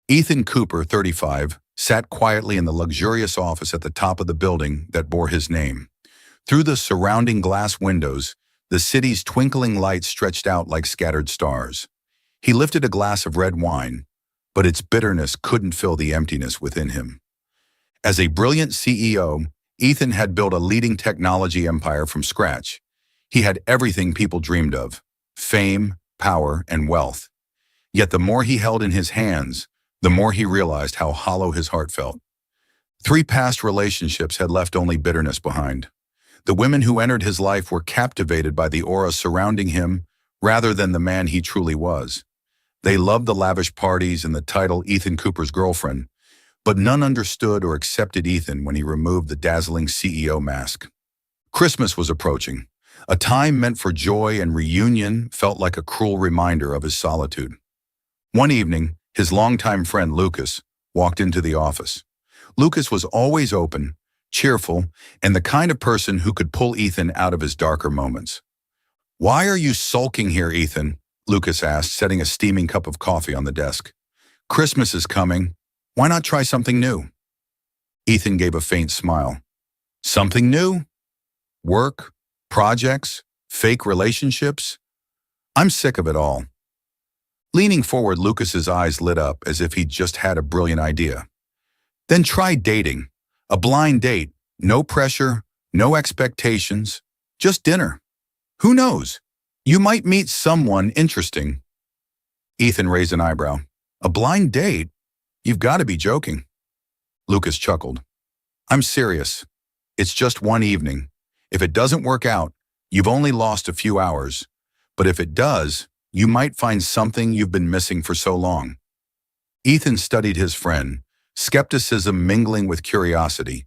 Ethan Cooper, 35, sat quietly in the luxurious office at the top of the building that bore his name. Through the surrounding glass windows, the city's twinkling lights stretched out like scattered stars. He lifted a glass of red wine, but its bitterness couldn't fill the emptiness within him. As a brilliant CEO, Ethan had built a leading technology empire from scratch. He had everything people dreamed of: fame, power, and wealth. Yet the more he held in his hands, the more he realized how hollow his heart felt. 3 past relationships had left only bitterness behind. The women who entered his life were captivated by the aura surrounding him rather than the man he truly was. They loved the lavish parties and the title Ethan Cooper's girlfriend, but none understood or accepted Ethan when he removed the dazzling CEO mask. Christmas was approaching. A time meant for joy and reunion felt like a cruel reminder of his solitude. One evening, his longtime friend Lucas walked into the office. Lucas was always open, cheerful, and the kind of person who could pull Ethan out of his darker moments. "Why are you sulking here, Ethan?" Lucas asked, setting a steaming cup of coffee on the desk. "Christmas is coming. Why not try something new?" Ethan gave a faint smile. "Something new? Work? Projects? Fake relationships? I'm sick of it all." Leaning forward, Lucas's eyes lit up as if he'd just had a brilliant idea. "Then try dating. A blind date. No pressure, no expectations. Just dinner. Who knows? You might meet someone interesting." Ethan raised an eyebrow. "A blind date? You've got to be joking." Lucas chuckled. "I'm serious. It's just one evening. If it doesn't work out, you've only lost a few hours. But if it does, you might find something you've been missing for so long." Ethan studied his friend, skepticism mingling with curiosity.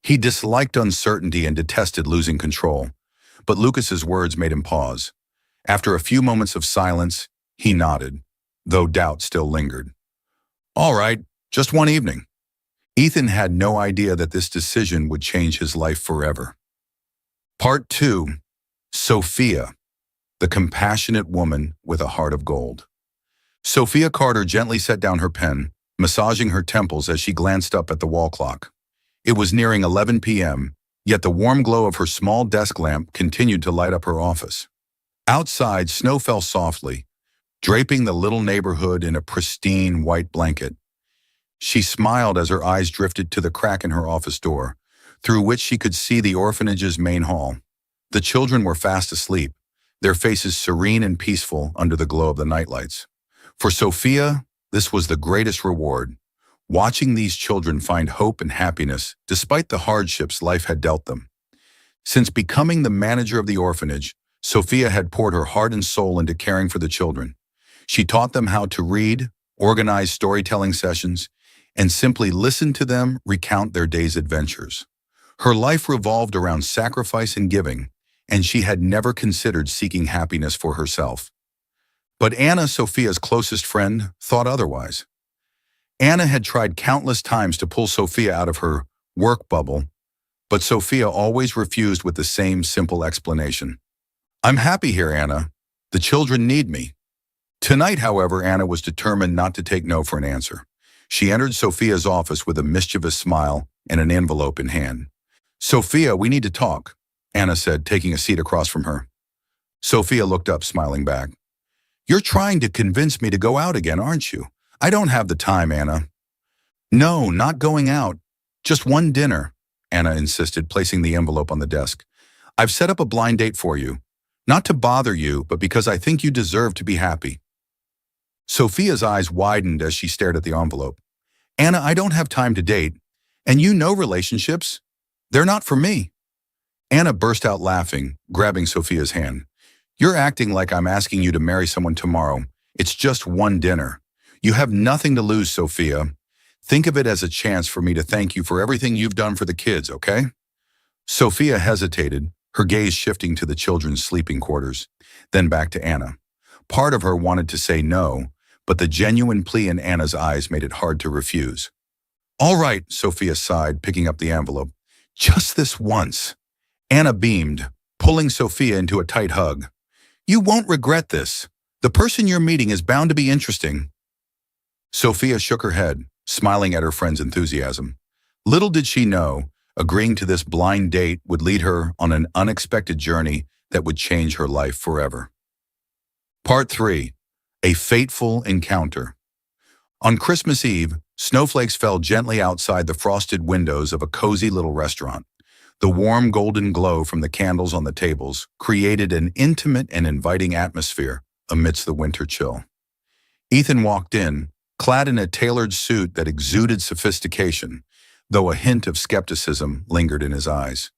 He disliked uncertainty and detested losing control. But Lucas's words made him pause. After a few moments of silence, he nodded, though doubt still lingered. "All right, just one evening." Ethan had no idea that this decision would change his life forever. Part 2. Sophia, the compassionate woman with a heart of gold. Sophia Carter gently set down her pen, massaging her temples as she glanced up at the wall clock. It was nearing 11 p.m., yet the warm glow of her small desk lamp continued to light up her office. Outside, snow fell softly, draping the little neighborhood in a pristine white blanket. She smiled as her eyes drifted to the crack in her office door, through which she could see the orphanage's main hall. The children were fast asleep, their faces serene and peaceful under the glow of the nightlights. For Sophia, this was the greatest reward, watching these children find hope and happiness despite the hardships life had dealt them. Since becoming the manager of the orphanage, Sophia had poured her heart and soul into caring for the children. She taught them how to read, organize storytelling sessions, and simply listen to them recount their day's adventures. Her life revolved around sacrifice and giving, and she had never considered seeking happiness for herself. But Anna, Sophia's closest friend, thought otherwise. Anna had tried countless times to pull Sophia out of her work bubble, but Sophia always refused with the same simple explanation. "I'm happy here, Anna. The children need me." Tonight, however, Anna was determined not to take no for an answer. She entered Sophia's office with a mischievous smile and an envelope in hand. "Sophia, we need to talk," Anna said, taking a seat across from her. Sophia looked up, smiling back. "You're trying to convince me to go out again, aren't you? I don't have the time, Anna." "No, not going out. Just one dinner," Anna insisted, placing the envelope on the desk. "I've set up a blind date for you. Not to bother you, but because I think you deserve to be happy." Sophia's eyes widened as she stared at the envelope. "Anna, I don't have time to date. And you know relationships. They're not for me." Anna burst out laughing, grabbing Sophia's hand. "You're acting like I'm asking you to marry someone tomorrow. It's just one dinner. You have nothing to lose, Sophia. Think of it as a chance for me to thank you for everything you've done for the kids, okay?" Sophia hesitated, her gaze shifting to the children's sleeping quarters, then back to Anna. Part of her wanted to say no, but the genuine plea in Anna's eyes made it hard to refuse. "All right," Sophia sighed, picking up the envelope. "Just this once." Anna beamed, pulling Sophia into a tight hug. "You won't regret this. The person you're meeting is bound to be interesting." Sophia shook her head, smiling at her friend's enthusiasm. Little did she know, agreeing to this blind date would lead her on an unexpected journey that would change her life forever. Part 3. A Fateful Encounter. On Christmas Eve, snowflakes fell gently outside the frosted windows of a cozy little restaurant. The warm golden glow from the candles on the tables created an intimate and inviting atmosphere amidst the winter chill. Ethan walked in, clad in a tailored suit that exuded sophistication, though a hint of skepticism lingered in his eyes.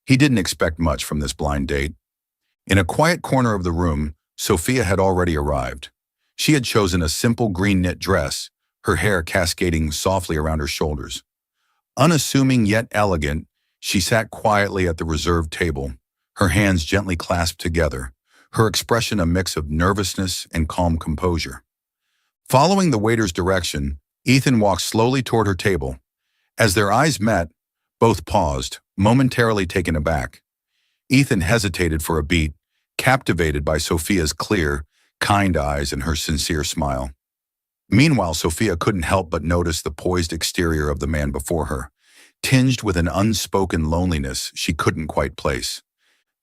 He didn't expect much from this blind date. In a quiet corner of the room, Sophia had already arrived. She had chosen a simple green knit dress, her hair cascading softly around her shoulders. Unassuming yet elegant, she sat quietly at the reserved table, her hands gently clasped together, her expression a mix of nervousness and calm composure. Following the waiter's direction, Ethan walked slowly toward her table. As their eyes met, both paused, momentarily taken aback. Ethan hesitated for a beat, captivated by Sophia's clear, kind eyes and her sincere smile. Meanwhile, Sophia couldn't help but notice the poised exterior of the man before her, tinged with an unspoken loneliness she couldn't quite place.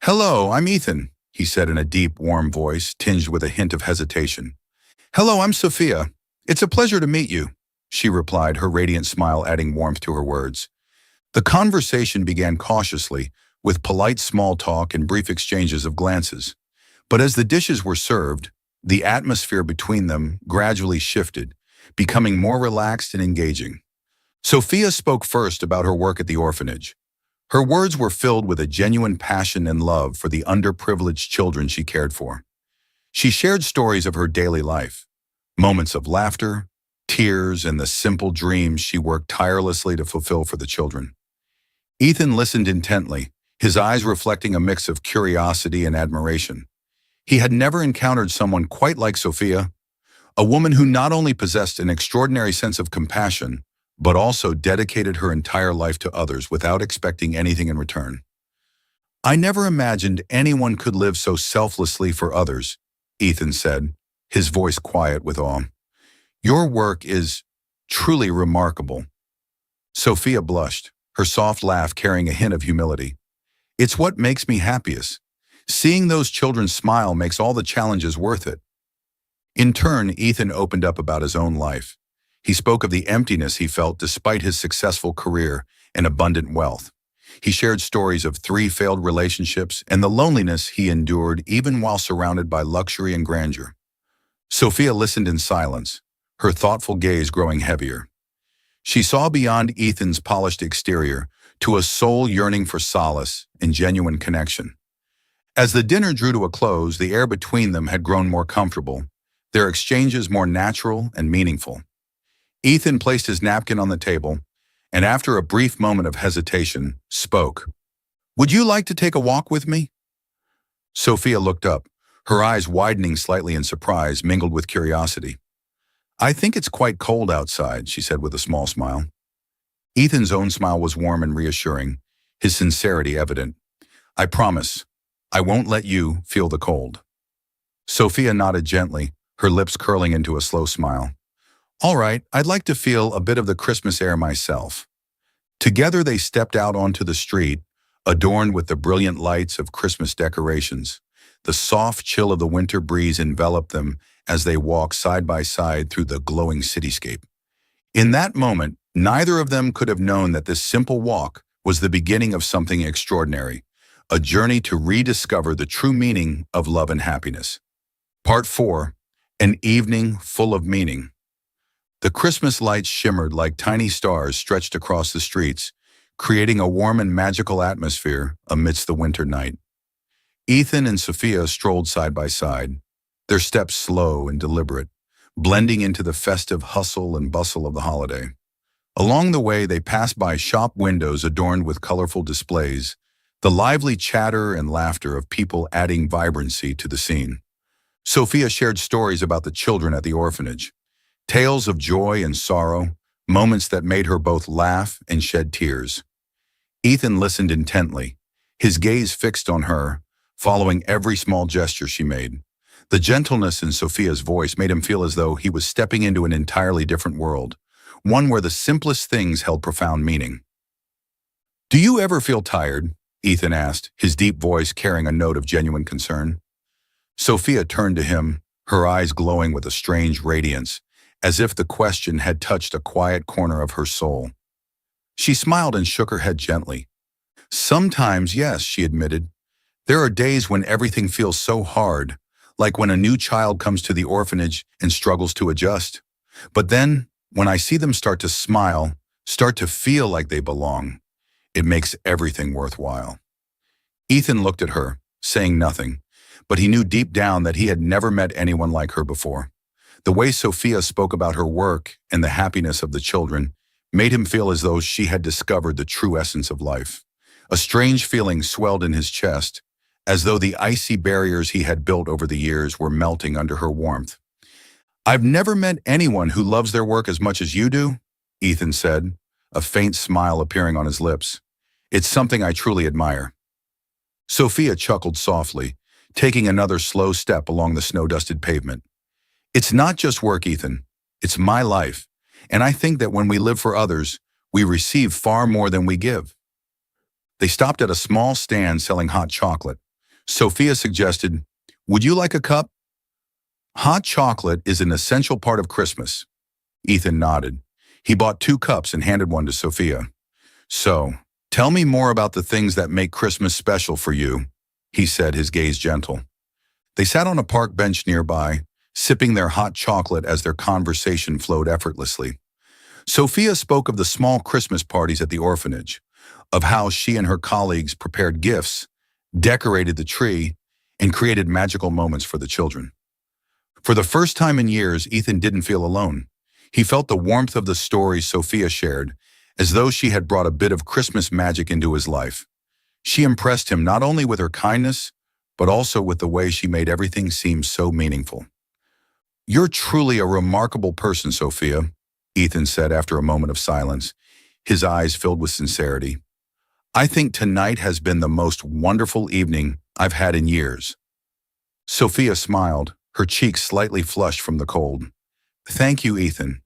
"Hello, I'm Ethan," he said in a deep, warm voice, tinged with a hint of hesitation. "Hello, I'm Sophia. It's a pleasure to meet you," she replied, her radiant smile adding warmth to her words. The conversation began cautiously, with polite small talk and brief exchanges of glances. But as the dishes were served, the atmosphere between them gradually shifted, becoming more relaxed and engaging. Sophia spoke first about her work at the orphanage. Her words were filled with a genuine passion and love for the underprivileged children she cared for. She shared stories of her daily life, moments of laughter, tears, and the simple dreams she worked tirelessly to fulfill for the children. Ethan listened intently, his eyes reflecting a mix of curiosity and admiration. He had never encountered someone quite like Sophia, a woman who not only possessed an extraordinary sense of compassion, but also dedicated her entire life to others without expecting anything in return. "I never imagined anyone could live so selflessly for others," Ethan said, his voice quiet with awe. "Your work is truly remarkable." Sophia blushed, her soft laugh carrying a hint of humility. "It's what makes me happiest. Seeing those children smile makes all the challenges worth it." In turn, Ethan opened up about his own life. He spoke of the emptiness he felt despite his successful career and abundant wealth. He shared stories of 3 failed relationships and the loneliness he endured even while surrounded by luxury and grandeur. Sophia listened in silence, her thoughtful gaze growing heavier. She saw beyond Ethan's polished exterior to a soul yearning for solace and genuine connection. As the dinner drew to a close, the air between them had grown more comfortable, their exchanges more natural and meaningful. Ethan placed his napkin on the table, and after a brief moment of hesitation, spoke. "Would you like to take a walk with me?" Sophia looked up, her eyes widening slightly in surprise, mingled with curiosity. "I think it's quite cold outside," she said with a small smile. Ethan's own smile was warm and reassuring, his sincerity evident. "I promise, I won't let you feel the cold." Sophia nodded gently, her lips curling into a slow smile. "All right, I'd like to feel a bit of the Christmas air myself." Together they stepped out onto the street, adorned with the brilliant lights of Christmas decorations. The soft chill of the winter breeze enveloped them as they walked side by side through the glowing cityscape. In that moment, neither of them could have known that this simple walk was the beginning of something extraordinary, a journey to rediscover the true meaning of love and happiness. Part 4. An Evening Full of Meaning. The Christmas lights shimmered like tiny stars stretched across the streets, creating a warm and magical atmosphere amidst the winter night. Ethan and Sophia strolled side by side, their steps slow and deliberate, blending into the festive hustle and bustle of the holiday. Along the way, they passed by shop windows adorned with colorful displays, the lively chatter and laughter of people adding vibrancy to the scene. Sophia shared stories about the children at the orphanage, tales of joy and sorrow, moments that made her both laugh and shed tears. Ethan listened intently, his gaze fixed on her, following every small gesture she made. The gentleness in Sophia's voice made him feel as though he was stepping into an entirely different world, one where the simplest things held profound meaning. "Do you ever feel tired?" Ethan asked, his deep voice carrying a note of genuine concern. Sophia turned to him, her eyes glowing with a strange radiance, as if the question had touched a quiet corner of her soul. She smiled and shook her head gently. "Sometimes, yes," she admitted. "There are days when everything feels so hard, like when a new child comes to the orphanage and struggles to adjust. But then, when I see them start to smile, start to feel like they belong, it makes everything worthwhile." Ethan looked at her, saying nothing, but he knew deep down that he had never met anyone like her before. The way Sophia spoke about her work and the happiness of the children made him feel as though she had discovered the true essence of life. A strange feeling swelled in his chest, as though the icy barriers he had built over the years were melting under her warmth. "I've never met anyone who loves their work as much as you do," Ethan said, a faint smile appearing on his lips. "It's something I truly admire." Sophia chuckled softly, taking another slow step along the snow-dusted pavement. "It's not just work, Ethan. It's my life. And I think that when we live for others, we receive far more than we give." They stopped at a small stand selling hot chocolate. Sophia suggested, "Would you like a cup?" "Hot chocolate is an essential part of Christmas." Ethan nodded. He bought 2 cups and handed one to Sophia. "So, tell me more about the things that make Christmas special for you," he said, his gaze gentle. They sat on a park bench nearby, sipping their hot chocolate as their conversation flowed effortlessly. Sophia spoke of the small Christmas parties at the orphanage, of how she and her colleagues prepared gifts, decorated the tree, and created magical moments for the children. For the first time in years, Ethan didn't feel alone. He felt the warmth of the stories Sophia shared, as though she had brought a bit of Christmas magic into his life. She impressed him not only with her kindness, but also with the way she made everything seem so meaningful. "You're truly a remarkable person, Sophia," Ethan said after a moment of silence, his eyes filled with sincerity. "I think tonight has been the most wonderful evening I've had in years." Sophia smiled, her cheeks slightly flushed from the cold. "Thank you, Ethan.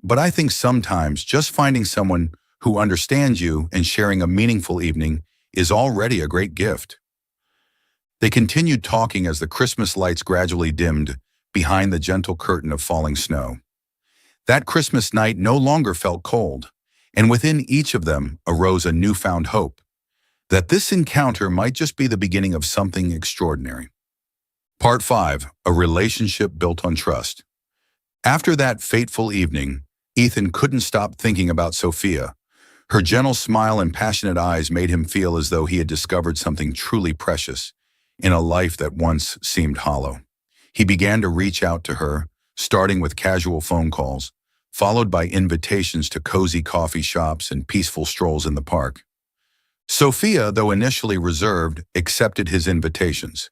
But I think sometimes just finding someone who understands you and sharing a meaningful evening is already a great gift." They continued talking as the Christmas lights gradually dimmed behind the gentle curtain of falling snow. That Christmas night no longer felt cold, and within each of them arose a newfound hope that this encounter might just be the beginning of something extraordinary. Part 5. A relationship built on trust. After that fateful evening, Ethan couldn't stop thinking about Sophia. Her gentle smile and passionate eyes made him feel as though he had discovered something truly precious in a life that once seemed hollow. He began to reach out to her, starting with casual phone calls, followed by invitations to cozy coffee shops and peaceful strolls in the park. Sophia, though initially reserved, accepted his invitations.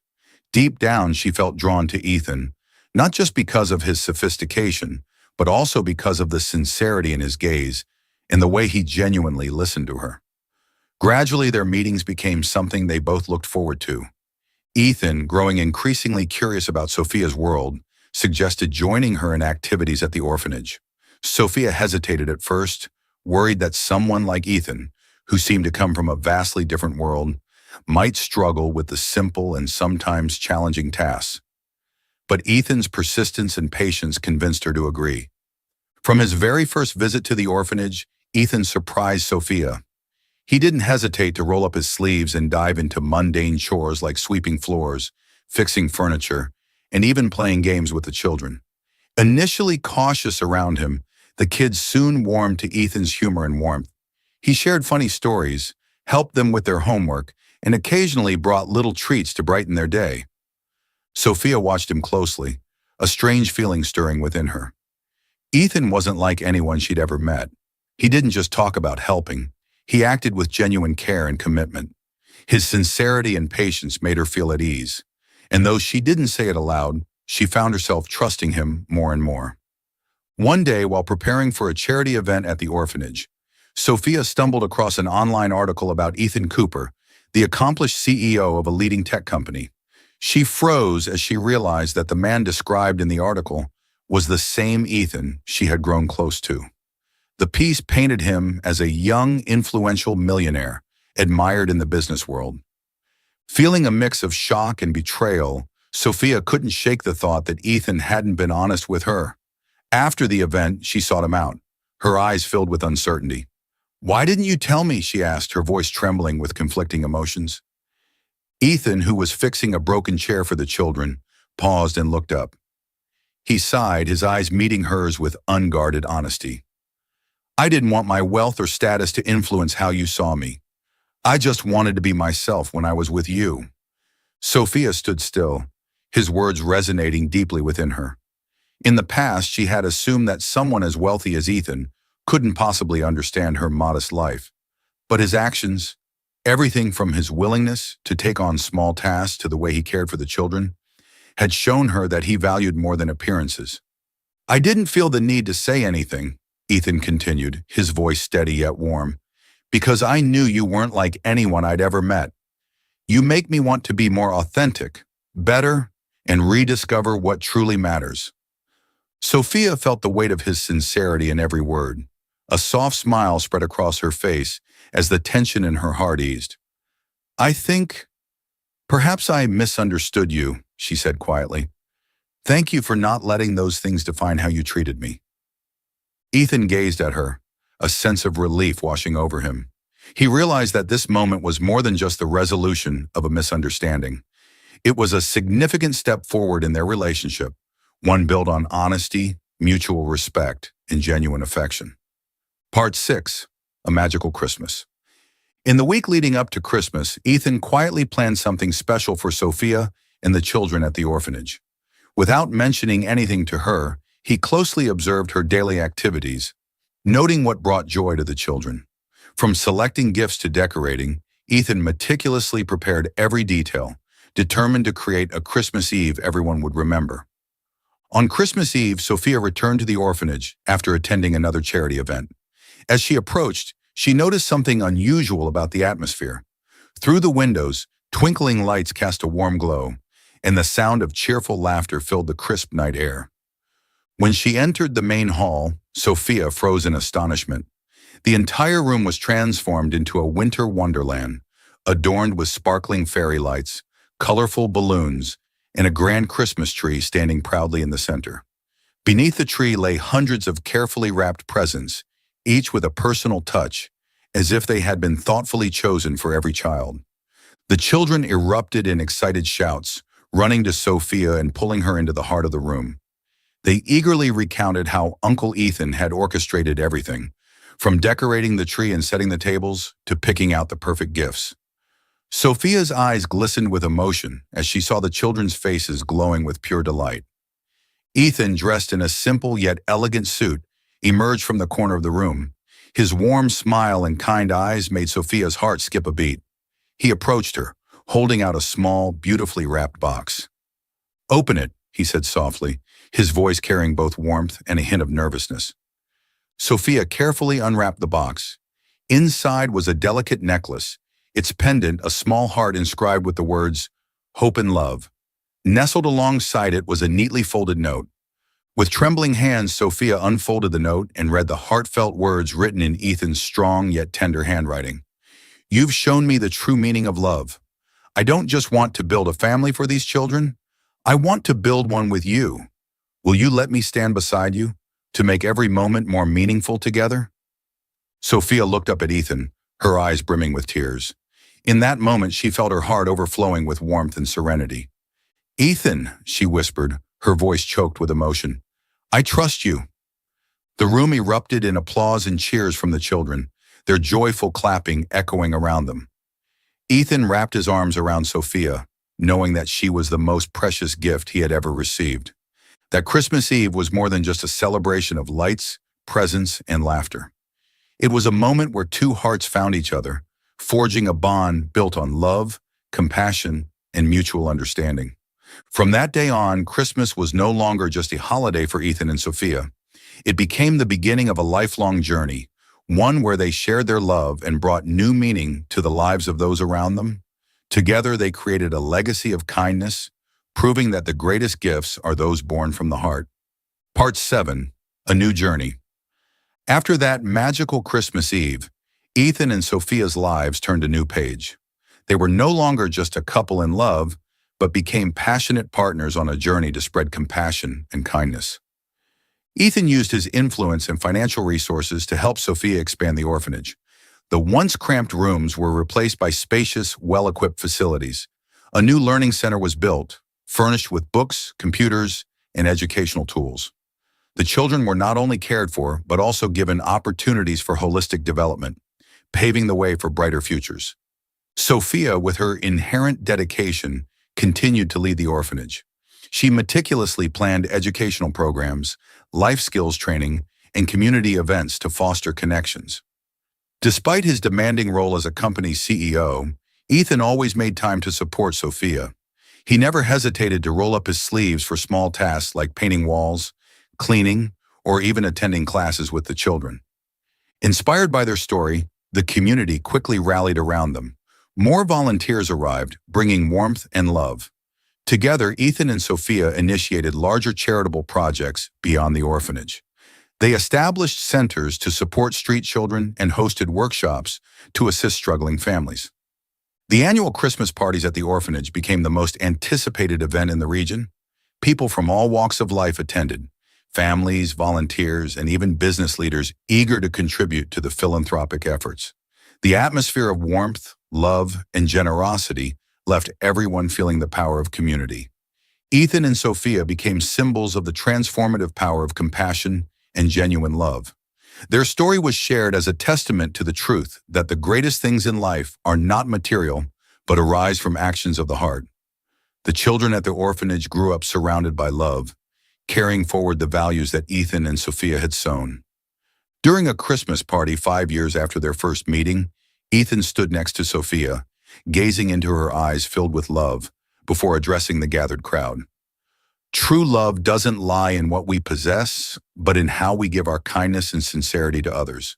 Deep down, she felt drawn to Ethan, not just because of his sophistication, but also because of the sincerity in his gaze and the way he genuinely listened to her. Gradually, their meetings became something they both looked forward to. Ethan, growing increasingly curious about Sophia's world, suggested joining her in activities at the orphanage. Sophia hesitated at first, worried that someone like Ethan, who seemed to come from a vastly different world, might struggle with the simple and sometimes challenging tasks. But Ethan's persistence and patience convinced her to agree. From his very first visit to the orphanage, Ethan surprised Sophia. He didn't hesitate to roll up his sleeves and dive into mundane chores like sweeping floors, fixing furniture, and even playing games with the children. Initially cautious around him, the kids soon warmed to Ethan's humor and warmth. He shared funny stories, helped them with their homework, and occasionally brought little treats to brighten their day. Sophia watched him closely, a strange feeling stirring within her. Ethan wasn't like anyone she'd ever met. He didn't just talk about helping. He acted with genuine care and commitment. His sincerity and patience made her feel at ease. And though she didn't say it aloud, she found herself trusting him more and more. One day, while preparing for a charity event at the orphanage, Sophia stumbled across an online article about Ethan Cooper, the accomplished CEO of a leading tech company. She froze as she realized that the man described in the article was the same Ethan she had grown close to. The piece painted him as a young, influential millionaire, admired in the business world. Feeling a mix of shock and betrayal, Sophia couldn't shake the thought that Ethan hadn't been honest with her. After the event, she sought him out, her eyes filled with uncertainty. "Why didn't you tell me?" she asked, her voice trembling with conflicting emotions. Ethan, who was fixing a broken chair for the children, paused and looked up. He sighed, his eyes meeting hers with unguarded honesty. "I didn't want my wealth or status to influence how you saw me. I just wanted to be myself when I was with you." Sophia stood still, his words resonating deeply within her. In the past, she had assumed that someone as wealthy as Ethan couldn't possibly understand her modest life. But his actions, everything from his willingness to take on small tasks to the way he cared for the children, had shown her that he valued more than appearances. "I didn't feel the need to say anything," Ethan continued, his voice steady yet warm, "because I knew you weren't like anyone I'd ever met. You make me want to be more authentic, better, and rediscover what truly matters." Sophia felt the weight of his sincerity in every word. A soft smile spread across her face as the tension in her heart eased. "I think perhaps I misunderstood you," she said quietly. "Thank you for not letting those things define how you treated me." Ethan gazed at her, a sense of relief washing over him. He realized that this moment was more than just the resolution of a misunderstanding. It was a significant step forward in their relationship, one built on honesty, mutual respect, and genuine affection. Part 6. A Magical Christmas. In the week leading up to Christmas, Ethan quietly planned something special for Sophia and the children at the orphanage. Without mentioning anything to her, he closely observed her daily activities, noting what brought joy to the children. From selecting gifts to decorating, Ethan meticulously prepared every detail, determined to create a Christmas Eve everyone would remember. On Christmas Eve, Sophia returned to the orphanage after attending another charity event. As she approached, she noticed something unusual about the atmosphere. Through the windows, twinkling lights cast a warm glow, and the sound of cheerful laughter filled the crisp night air. When she entered the main hall, Sophia froze in astonishment. The entire room was transformed into a winter wonderland, adorned with sparkling fairy lights, colorful balloons, and a grand Christmas tree standing proudly in the center. Beneath the tree lay hundreds of carefully wrapped presents, each with a personal touch, as if they had been thoughtfully chosen for every child. The children erupted in excited shouts, running to Sophia and pulling her into the heart of the room. They eagerly recounted how Uncle Ethan had orchestrated everything, from decorating the tree and setting the tables to picking out the perfect gifts. Sophia's eyes glistened with emotion as she saw the children's faces glowing with pure delight. Ethan, dressed in a simple yet elegant suit, emerged from the corner of the room. His warm smile and kind eyes made Sophia's heart skip a beat. He approached her, holding out a small, beautifully wrapped box. "Open it," he said softly, his voice carrying both warmth and a hint of nervousness. Sophia carefully unwrapped the box. Inside was a delicate necklace, its pendant a small heart inscribed with the words, "Hope and Love." Nestled alongside it was a neatly folded note. With trembling hands, Sophia unfolded the note and read the heartfelt words written in Ethan's strong yet tender handwriting. "You've shown me the true meaning of love. I don't just want to build a family for these children. I want to build one with you. Will you let me stand beside you to make every moment more meaningful together?" Sophia looked up at Ethan, her eyes brimming with tears. In that moment, she felt her heart overflowing with warmth and serenity. "Ethan," she whispered, her voice choked with emotion, "I trust you." The room erupted in applause and cheers from the children, their joyful clapping echoing around them. Ethan wrapped his arms around Sophia, knowing that she was the most precious gift he had ever received. That Christmas Eve was more than just a celebration of lights, presents, and laughter. It was a moment where two hearts found each other, forging a bond built on love, compassion, and mutual understanding. From that day on, Christmas was no longer just a holiday for Ethan and Sophia. It became the beginning of a lifelong journey, one where they shared their love and brought new meaning to the lives of those around them. Together, they created a legacy of kindness, proving that the greatest gifts are those born from the heart. Part 7. A New Journey. After that magical Christmas Eve, Ethan and Sophia's lives turned a new page. They were no longer just a couple in love, but became passionate partners on a journey to spread compassion and kindness. Ethan used his influence and financial resources to help Sophia expand the orphanage. The once cramped rooms were replaced by spacious, well-equipped facilities. A new learning center was built, furnished with books, computers, and educational tools. The children were not only cared for, but also given opportunities for holistic development, paving the way for brighter futures. Sophia, with her inherent dedication, continued to lead the orphanage. She meticulously planned educational programs, life skills training, and community events to foster connections. Despite his demanding role as a company's CEO, Ethan always made time to support Sophia. He never hesitated to roll up his sleeves for small tasks like painting walls, cleaning, or even attending classes with the children. Inspired by their story, the community quickly rallied around them. More volunteers arrived, bringing warmth and love. Together, Ethan and Sophia initiated larger charitable projects beyond the orphanage. They established centers to support street children and hosted workshops to assist struggling families. The annual Christmas parties at the orphanage became the most anticipated event in the region. People from all walks of life attended, families, volunteers, and even business leaders eager to contribute to the philanthropic efforts. The atmosphere of warmth, love, and generosity left everyone feeling the power of community. Ethan and Sophia became symbols of the transformative power of compassion and genuine love. Their story was shared as a testament to the truth that the greatest things in life are not material, but arise from actions of the heart. The children at the orphanage grew up surrounded by love, carrying forward the values that Ethan and Sophia had sown. During a Christmas party 5 years after their first meeting, Ethan stood next to Sophia, gazing into her eyes filled with love, before addressing the gathered crowd. True love doesn't lie in what we possess, but in how we give our kindness and sincerity to others.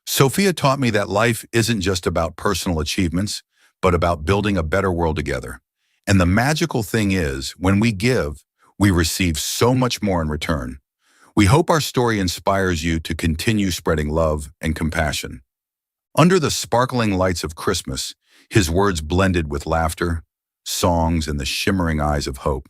Sophia taught me that life isn't just about personal achievements, but about building a better world together. And the magical thing is, when we give, we receive so much more in return. We hope our story inspires you to continue spreading love and compassion. Under the sparkling lights of Christmas, his words blended with laughter, songs, and the shimmering eyes of hope.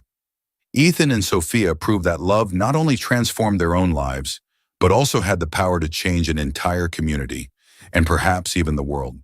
Ethan and Sophia proved that love not only transformed their own lives, but also had the power to change an entire community, and perhaps even the world.